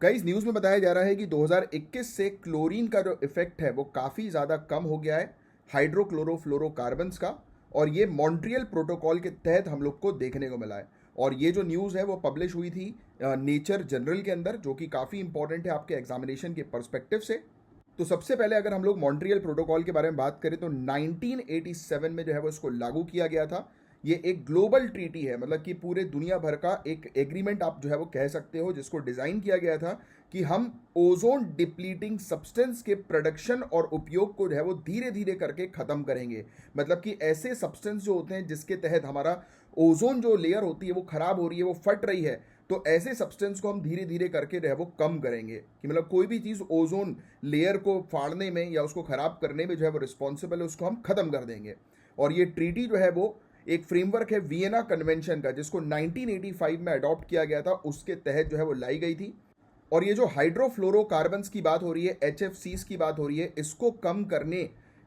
कई न्यूज़ में बताया जा रहा है कि 2021 से क्लोरीन का जो इफेक्ट है वो काफ़ी ज़्यादा कम हो गया है हाइड्रोक्लोरोफ्लोरोकार्बन्स का। और ये मॉन्ट्रियल प्रोटोकॉल के तहत हम लोग को देखने को मिला है। और ये जो न्यूज़ है वो पब्लिश हुई थी नेचर जर्नल के अंदर, जो कि काफ़ी इंपॉर्टेंट है आपके एग्जामिनेशन के पर्सपेक्टिव से। तो सबसे पहले अगर हम लोग मॉन्ट्रियल प्रोटोकॉल के बारे में बात करें तो 1987 में जो है वो इसको लागू किया गया था। ये एक ग्लोबल ट्रीटी है, मतलब कि पूरे दुनिया भर का एक एग्रीमेंट आप जो है वो कह सकते हो, जिसको डिज़ाइन किया गया था कि हम ओजोन डिप्लीटिंग सब्सटेंस के प्रोडक्शन और उपयोग को जो है वो धीरे धीरे करके ख़त्म करेंगे। मतलब कि ऐसे सब्सटेंस जो होते हैं जिसके तहत हमारा ओजोन जो लेयर होती है वो ख़राब हो रही है, वो फट रही है, तो ऐसे सब्सटेंस को हम धीरे धीरे करके जो है वो कम करेंगे। कि मतलब कोई भी चीज़ ओजोन लेयर को फाड़ने में या उसको ख़राब करने में जो है वो रिस्पॉन्सिबल है, उसको हम ख़त्म कर देंगे। और ये ट्रीटी जो है वो एक फ्रेमवर्क है वियना कन्वेंशन का, जिसको 1985 में अडॉप्ट किया गया था, उसके तहत जो है वो लाई गई थी। और ये जो हाइड्रोफ्लोरोकार्बन्स की बात हो रही है, HFCs की बात हो रही है, इसको कम करने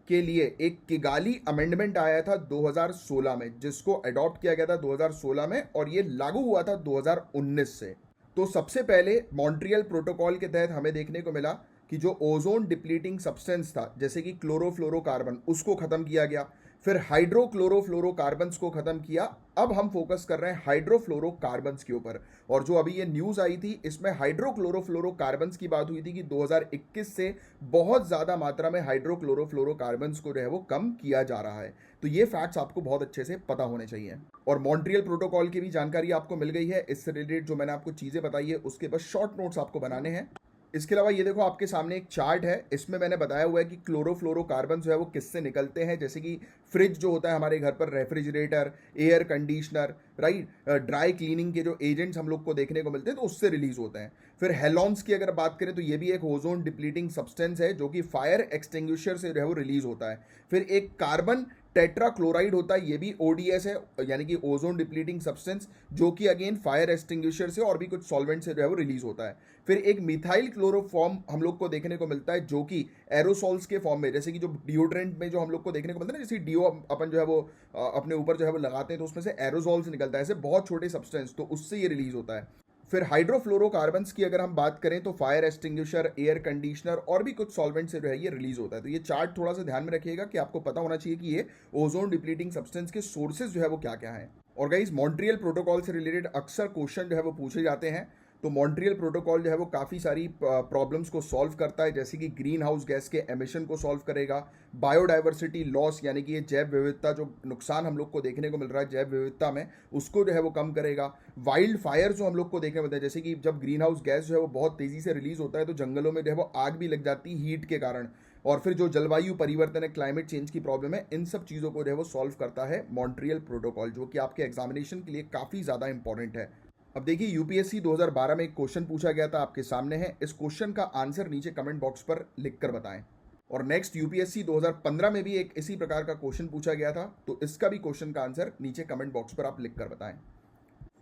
के लिए एक किगाली अमेंडमेंट आया था 2016 में, जिसको अडॉप्ट किया गया था 2016 में, और ये लागू हुआ था 2019 से। तो सबसे पहले मॉन्ट्रियल प्रोटोकॉल के तहत हमें देखने को मिला कि जो ओजोन डिप्लीटिंग सब्सटेंस था जैसे कि क्लोरोफ्लोरोकार्बन, उसको खत्म किया गया। फिर हाइड्रोक्लोरोफ्लोरोकार्बन्स को खत्म किया। अब हम फोकस कर रहे हैं हाइड्रोफ्लोरोकार्बन्स के ऊपर। और जो अभी ये न्यूज़ आई थी इसमें हाइड्रोक्लोरोफ्लोरोकार्बन्स की बात हुई थी कि 2021 से बहुत ज़्यादा मात्रा में हाइड्रोक्लोरोफ्लोरोकार्बन्स को जो है वो कम किया जा रहा है। तो ये फैक्ट्स आपको बहुत अच्छे से पता होने चाहिए। और मॉन्ट्रियल प्रोटोकॉल की भी जानकारी आपको मिल गई है। इससे रिलेटेड जो मैंने आपको चीज़ें बताई है उसके बस शॉर्ट नोट्स आपको बनाने हैं। इसके अलावा ये देखो आपके सामने एक चार्ट है, इसमें मैंने बताया हुआ है कि क्लोरोफ्लोरोकार्बन जो है वो किससे निकलते हैं। जैसे कि फ्रिज जो होता है हमारे घर पर, refrigerator, air conditioner, right, dry cleaning के जो एजेंट्स हम लोग को देखने को मिलते हैं तो उससे रिलीज होते हैं। फिर हेलॉन्स की अगर बात करें तो ये भी एक ओजोन डिप्लीटिंग सब्सटेंस है जो कि फायर एक्सटिंग्विशर से जो है वो रिलीज होता है। फिर एक कार्बन टेट्राक्लोराइड होता है, ये भी ODS है, यानी कि ओजोन डिप्लीटिंग सब्सटेंस, जो कि अगेन फायर एक्सटिंग्विशर से और भी कुछ सॉल्वेंट से जो है वो रिलीज होता है। फिर एक मिथाइल क्लोरोफॉर्म हम लोग को देखने को मिलता है जो कि एरोसॉल्स के फॉर्म में, जैसे कि जो डिओड्रेंट में जो हम लोग को देखने को मिलता है ना, जैसे डिओ अपन जो है वो अपने ऊपर जो है वो लगाते हैं तो उसमें से एरोसॉल्स निकलता है, ऐसे बहुत छोटे सब्सटेंस, तो उससे ये रिलीज होता है। फिर हाइड्रोफ्लोरोकार्बन्स की अगर हम बात करें तो फायर एक्सटिंग्विशर, एयर कंडीशनर और भी कुछ सॉल्वेंट से जो है ये रिलीज होता है। तो ये चार्ट थोड़ा सा ध्यान में रखिएगा कि आपको पता होना चाहिए कि ये ओजोन डिप्लीटिंग सब्सटेंस के सोर्सेज जो है वो क्या क्या है। और गाइस मॉन्ट्रियल प्रोटोकॉल से रिलेटेड अक्सर क्वेश्चन जो है वो पूछे जाते हैं। तो मॉन्ट्रियल प्रोटोकॉल जो है वो काफ़ी सारी प्रॉब्लम्स को सॉल्व करता है, जैसे कि ग्रीन हाउस गैस के एमिशन को सॉल्व करेगा, बायोडाइवर्सिटी लॉस यानी कि ये जैव विविधता जो नुकसान हम लोग को देखने को मिल रहा है जैव विविधता में, उसको जो है वो कम करेगा। वाइल्ड फायर जो हम लोग को देखने को मिलता है, जैसे कि जब ग्रीन हाउस गैस जो है वो बहुत तेज़ी से रिलीज होता है तो जंगलों में जो है वो आग भी लग जाती है हीट के कारण। और फिर जो जलवायु परिवर्तन है, क्लाइमेट चेंज की प्रॉब्लम है, इन सब चीज़ों को जो है वो सॉल्व करता है मॉन्ट्रियल प्रोटोकॉल, जो कि आपके एग्जामिनेशन के लिए काफ़ी ज़्यादा इंपॉर्टेंट है। अब देखिए यूपीएससी 2012 में एक क्वेश्चन पूछा गया था, आपके सामने है। इस क्वेश्चन का आंसर नीचे कमेंट बॉक्स पर लिख कर बताएं। और नेक्स्ट यूपीएससी 2015 में भी एक इसी प्रकार का क्वेश्चन पूछा गया था, तो इसका भी क्वेश्चन का आंसर नीचे कमेंट बॉक्स पर आप लिख कर बताएं।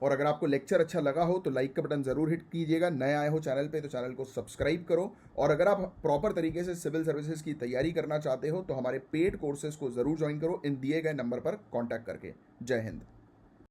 और अगर आपको लेक्चर अच्छा लगा हो तो लाइक का बटन ज़रूर हिट कीजिएगा। नए आए हो चैनल पे तो चैनल को सब्सक्राइब करो। और अगर आप प्रॉपर तरीके से सिविल सर्विसेज की तैयारी करना चाहते हो तो हमारे पेड कोर्सेज को ज़रूर ज्वाइन करो इन दिए गए नंबर पर कॉन्टैक्ट करके। जय हिंद।